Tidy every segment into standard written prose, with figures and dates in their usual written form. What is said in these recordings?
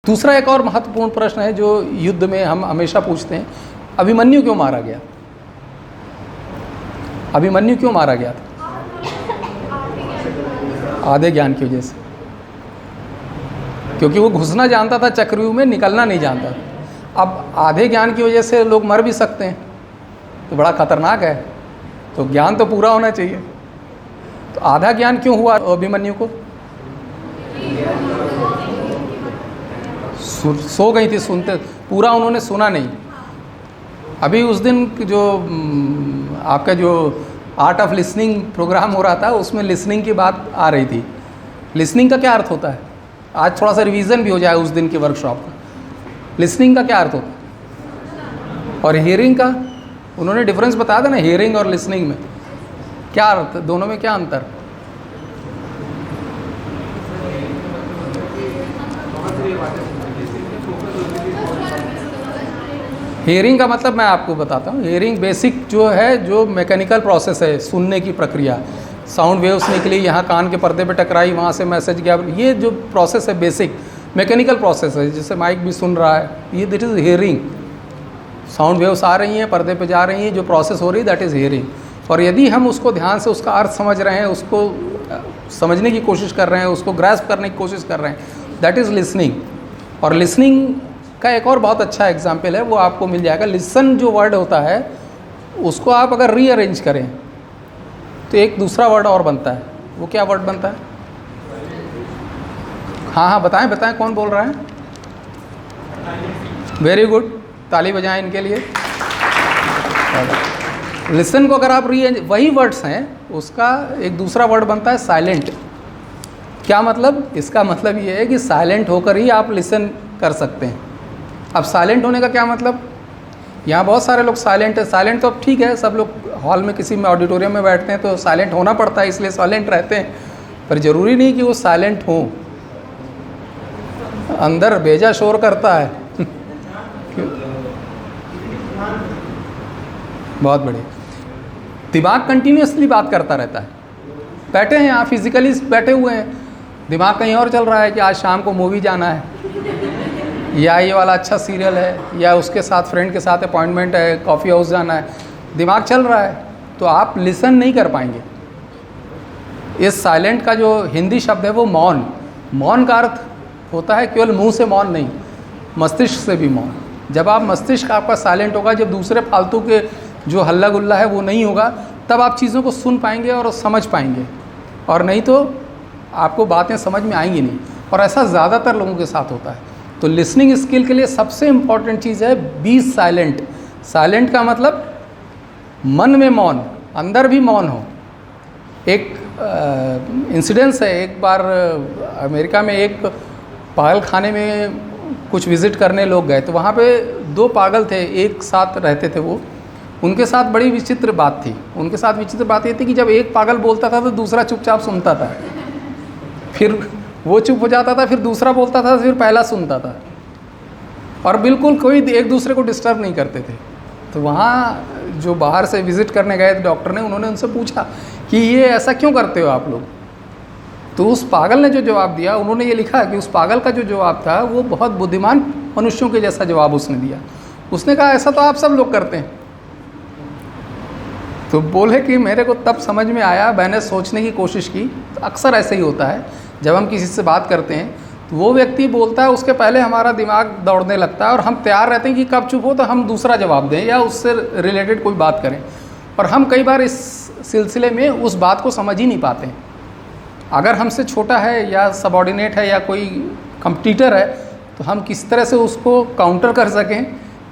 दूसरा एक और महत्वपूर्ण प्रश्न है जो युद्ध में हम हमेशा पूछते हैं, अभिमन्यु क्यों मारा गया? अभिमन्यु क्यों मारा गया था? आधे ज्ञान की वजह से, क्योंकि वो घुसना जानता था चक्रव्यूह में, निकलना नहीं जानता। अब आधे ज्ञान की वजह से लोग मर भी सकते हैं, तो बड़ा खतरनाक है। तो ज्ञान तो पूरा होना चाहिए। तो आधा ज्ञान क्यों हुआ अभिमन्यु को? सो गई थी सुनते, पूरा उन्होंने सुना नहीं। अभी उस दिन जो आपका जो आर्ट ऑफ लिसनिंग प्रोग्राम हो रहा था, उसमें लिसनिंग की बात आ रही थी। लिसनिंग का क्या अर्थ होता है? आज थोड़ा सा रिवीजन भी हो जाए उस दिन की वर्कशॉप का। लिसनिंग का क्या अर्थ होता है? और हियरिंग का उन्होंने डिफरेंस बताया था ना, हियरिंग और लिसनिंग में क्या अर्थ, दोनों में क्या अंतर? हियरिंग का मतलब मैं आपको बताता हूँ। हियरिंग बेसिक जो है, जो मैकेनिकल प्रोसेस है, सुनने की प्रक्रिया। साउंड वेव्स निकली, यहाँ कान के पर्दे पे टकराई, वहाँ से मैसेज गया, ये जो प्रोसेस है बेसिक मैकेनिकल प्रोसेस है, जिससे माइक भी सुन रहा है, ये that is hearing. Sound waves आ रही हैं, पर्दे पे जा रही हैं, जो प्रोसेस हो रही है दैट इज़ हियरिंग। और यदि हम उसको ध्यान से उसका अर्थ समझ रहे हैं, उसको समझने की कोशिश कर रहे हैं, उसको ग्रैस्प करने की कोशिश कर रहे हैं, दैट इज़ लिसनिंग। और लिसनिंग का एक और बहुत अच्छा एग्जाम्पल है, वो आपको मिल जाएगा। लिसन जो वर्ड होता है, उसको आप अगर रीअरेंज करें तो एक दूसरा वर्ड और बनता है। वो क्या वर्ड बनता है? हाँ हाँ बताएं बताएं, कौन बोल रहा है? वेरी गुड, ताली बजाएं इनके लिए। लिसन को अगर आप वही वर्ड्स हैं, उसका एक दूसरा वर्ड बनता है साइलेंट। क्या मतलब? इसका मतलब ये है कि साइलेंट होकर ही आप लिसन कर सकते हैं। अब साइलेंट होने का क्या मतलब? यहाँ बहुत सारे लोग साइलेंट है। साइलेंट तो अब ठीक है, सब लोग हॉल में किसी में ऑडिटोरियम में बैठते हैं तो साइलेंट होना पड़ता है, इसलिए साइलेंट रहते हैं। पर ज़रूरी नहीं कि वो साइलेंट हो, अंदर बेजा शोर करता है। बहुत बढ़िया। दिमाग कंटिन्यूसली बात करता रहता है। बैठे हैं यहाँ, फिजिकली बैठे हुए हैं, दिमाग कहीं और चल रहा है कि आज शाम को मूवी जाना है, या ये वाला अच्छा सीरियल है, या उसके साथ फ्रेंड के साथ अपॉइंटमेंट है, कॉफ़ी हाउस जाना है, दिमाग चल रहा है, तो आप लिसन नहीं कर पाएंगे। इस साइलेंट का जो हिंदी शब्द है वो मौन। मौन का अर्थ होता है केवल मुंह से मौन नहीं, मस्तिष्क से भी मौन। जब आप मस्तिष्क आपका साइलेंट होगा, जब दूसरे फालतू के जो हल्ला गुल्ला है वो नहीं होगा, तब आप चीज़ों को सुन पाएंगे और समझ पाएंगे, और नहीं तो आपको बातें समझ में आएंगी नहीं। और ऐसा ज़्यादातर लोगों के साथ होता है। तो लिसनिंग स्किल के लिए सबसे इम्पॉर्टेंट चीज़ है बी साइलेंट। साइलेंट का मतलब मन में मौन, अंदर भी मौन हो। एक इंसिडेंस है, एक बार अमेरिका में एक पागल खाने में कुछ विज़िट करने लोग गए, तो वहाँ पे दो पागल थे, एक साथ रहते थे। वो उनके साथ बड़ी विचित्र बात थी। उनके साथ विचित्र बात ये थी कि जब एक पागल बोलता था तो दूसरा चुपचाप सुनता था, फिर वो चुप हो जाता था, फिर दूसरा बोलता था, फिर पहला सुनता था, और बिल्कुल कोई एक दूसरे को डिस्टर्ब नहीं करते थे। तो वहाँ जो बाहर से विज़िट करने गए डॉक्टर ने, उन्होंने उनसे पूछा कि ये ऐसा क्यों करते हो आप लोग? तो उस पागल ने जो जवाब दिया, उन्होंने ये लिखा कि उस पागल का जो जवाब था वो बहुत बुद्धिमान मनुष्यों के जैसा जवाब उसने दिया। उसने कहा ऐसा तो आप सब लोग करते हैं। तो बोले कि मेरे को तब समझ में आया, मैंने सोचने की कोशिश की। तो अक्सर ऐसे ही होता है, जब हम किसी से बात करते हैं तो वो व्यक्ति बोलता है, उसके पहले हमारा दिमाग दौड़ने लगता है और हम तैयार रहते हैं कि कब चुप हो तो हम दूसरा जवाब दें या उससे रिलेटेड कोई बात करें। और हम कई बार इस सिलसिले में उस बात को समझ ही नहीं पाते हैं। अगर हमसे छोटा है या सबऑर्डिनेट है या कोई कंपटीटर है, तो हम किस तरह से उसको काउंटर कर सकें,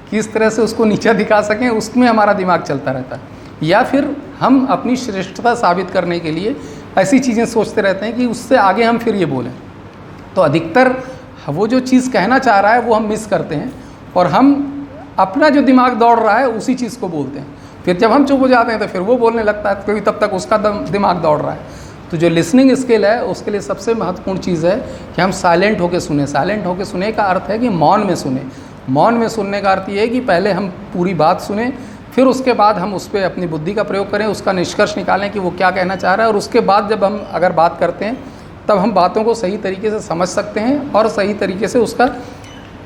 किस तरह से उसको नीचा दिखा सकें, उसमें हमारा दिमाग चलता रहता है। या फिर हम अपनी श्रेष्ठता साबित करने के लिए ऐसी चीज़ें सोचते रहते हैं कि उससे आगे हम फिर ये बोलें। तो अधिकतर वो जो चीज़ कहना चाह रहा है वो हम मिस करते हैं, और हम अपना जो दिमाग दौड़ रहा है उसी चीज़ को बोलते हैं। फिर जब हम चुप हो जाते हैं तो फिर वो बोलने लगता है, क्योंकि तब तक उसका दिमाग दौड़ रहा है। तो जो लिसनिंग स्किल है उसके लिए सबसे महत्वपूर्ण चीज़ है कि हम साइलेंट होकर सुने। साइलेंट होकर सुने का अर्थ है कि मौन में सुने। मौन में सुनने का अर्थ ये है कि पहले हम पूरी बात सुने, फिर उसके बाद हम उस पर अपनी बुद्धि का प्रयोग करें, उसका निष्कर्ष निकालें कि वो क्या कहना चाह रहा है, और उसके बाद जब हम अगर बात करते हैं तब हम बातों को सही तरीके से समझ सकते हैं और सही तरीके से उसका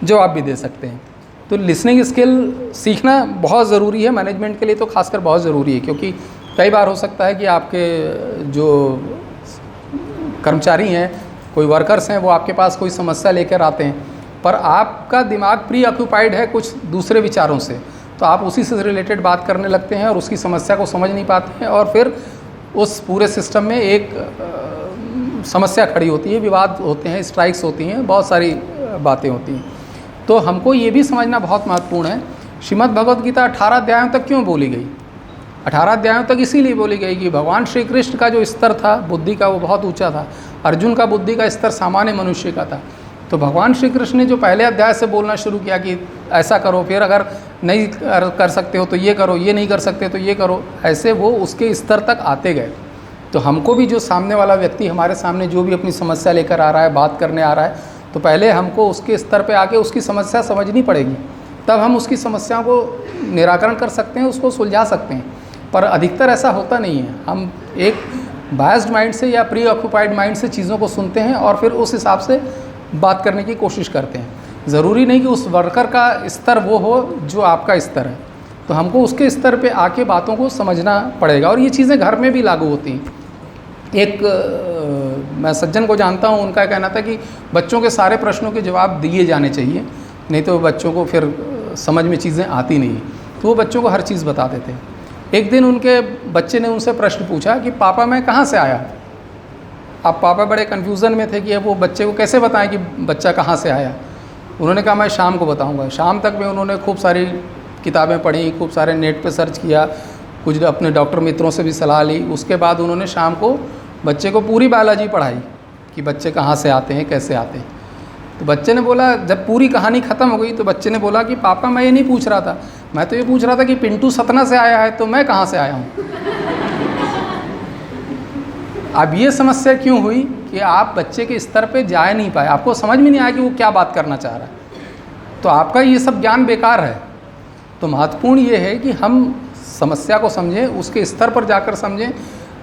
जवाब भी दे सकते हैं। तो लिसनिंग स्किल सीखना बहुत ज़रूरी है, मैनेजमेंट के लिए तो खासकर बहुत ज़रूरी है, क्योंकि कई बार हो सकता है कि आपके जो कर्मचारी हैं, कोई वर्कर्स हैं, वो आपके पास कोई समस्या लेकर आते हैं, पर आपका दिमाग प्री ऑक्यूपाइड है कुछ दूसरे विचारों से, तो आप उसी से रिलेटेड बात करने लगते हैं और उसकी समस्या को समझ नहीं पाते हैं, और फिर उस पूरे सिस्टम में एक समस्या खड़ी होती है, विवाद होते हैं, स्ट्राइक्स होती हैं, बहुत सारी बातें होती हैं। तो हमको ये भी समझना बहुत महत्वपूर्ण है, श्रीमद् भगवद गीता 18 अध्यायों तक क्यों बोली गई? 18 अध्यायों तक इसीलिए बोली गई कि भगवान श्री कृष्ण का जो स्तर था बुद्धि का, वो बहुत ऊंचा था। अर्जुन का बुद्धि का स्तर सामान्य मनुष्य का था। तो भगवान श्री कृष्ण ने जो पहले अध्याय से बोलना शुरू किया कि ऐसा करो, फिर अगर नहीं कर सकते हो तो ये करो, ये नहीं कर सकते तो ये करो, ऐसे वो उसके स्तर तक आते गए। तो हमको भी जो सामने वाला व्यक्ति हमारे सामने जो भी अपनी समस्या लेकर आ रहा है, बात करने आ रहा है, तो पहले हमको उसके स्तर पे आके उसकी समस्या समझनी पड़ेगी, तब हम उसकी समस्या को निराकरण कर सकते हैं, उसको सुलझा सकते हैं। पर अधिकतर ऐसा होता नहीं है। हम एक बायस्ड माइंड से या प्री ऑक्यूपाइड माइंड से चीज़ों को सुनते हैं और फिर उस हिसाब से बात करने की कोशिश करते हैं। ज़रूरी नहीं कि उस वर्कर का स्तर वो हो जो आपका स्तर है, तो हमको उसके स्तर पे आके बातों को समझना पड़ेगा। और ये चीज़ें घर में भी लागू होती हैं। मैं सज्जन को जानता हूँ, उनका कहना था कि बच्चों के सारे प्रश्नों के जवाब दिए जाने चाहिए, नहीं तो बच्चों को फिर समझ में चीज़ें आती नहीं, तो वो बच्चों को हर चीज़ बता देते हैं। एक दिन उनके बच्चे ने उनसे प्रश्न पूछा कि पापा मैं कहाँ से आया। अब पापा बड़े कन्फ्यूज़न में थे कि अब वो बच्चे को कैसे बताएं कि बच्चा कहाँ से आया। उन्होंने कहा मैं शाम को बताऊँगा। शाम तक में उन्होंने खूब सारी किताबें पढ़ी, खूब सारे नेट पे सर्च किया, कुछ अपने डॉक्टर मित्रों से भी सलाह ली। उसके बाद उन्होंने शाम को बच्चे को पूरी बायोलॉजी पढ़ाई कि बच्चे कहाँ से आते हैं, कैसे आते हैं। तो बच्चे ने बोला, जब पूरी कहानी ख़त्म हो गई तो बच्चे ने बोला कि पापा मैं ये नहीं पूछ रहा था, मैं तो ये पूछ रहा था कि पिंटू सतना से आया है तो मैं कहाँ से आया हूँ। अब ये समस्या क्यों हुई कि आप बच्चे के स्तर पे जा नहीं पाए, आपको समझ में नहीं आया कि वो क्या बात करना चाह रहा है, तो आपका ये सब ज्ञान बेकार है। तो महत्वपूर्ण ये है कि हम समस्या को समझें, उसके स्तर पर जाकर समझें,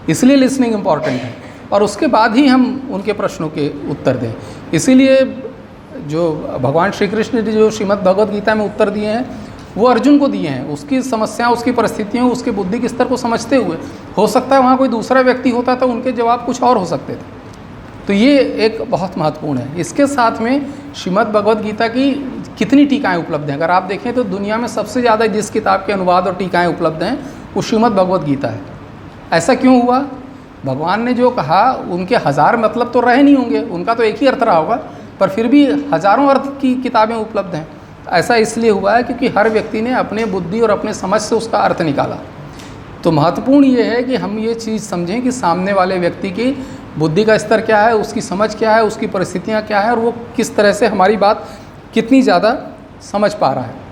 इसलिए लिसनिंग इम्पॉर्टेंट है, और उसके बाद ही हम उनके प्रश्नों के उत्तर दें। इसीलिए जो भगवान श्री कृष्ण ने जो श्रीमद् भगवद गीता में उत्तर दिए हैं वो अर्जुन को दिए हैं, उसकी समस्या, उसकी परिस्थितियों, उसके बुद्धि के स्तर को समझते हुए। हो सकता है वहाँ कोई दूसरा व्यक्ति होता तो उनके जवाब कुछ और हो सकते थे। तो ये एक बहुत महत्वपूर्ण है। इसके साथ में श्रीमद् भगवद गीता की कितनी टीकाएँ उपलब्ध हैं, अगर आप देखें तो दुनिया में सबसे ज़्यादा जिस किताब के अनुवाद और टीकाएँ उपलब्ध हैं वो श्रीमद् भगवद गीता है। ऐसा क्यों हुआ? भगवान ने जो कहा उनके हज़ार मतलब तो रहे नहीं होंगे, उनका तो एक ही अर्थ रहा होगा, पर फिर भी हज़ारों अर्थ की किताबें उपलब्ध हैं। ऐसा इसलिए हुआ है क्योंकि हर व्यक्ति ने अपने बुद्धि और अपने समझ से उसका अर्थ निकाला। तो महत्वपूर्ण ये है कि हम ये चीज़ समझें कि सामने वाले व्यक्ति की बुद्धि का स्तर क्या है, उसकी समझ क्या है, उसकी परिस्थितियाँ क्या है, और वो किस तरह से हमारी बात कितनी ज़्यादा समझ पा रहा है।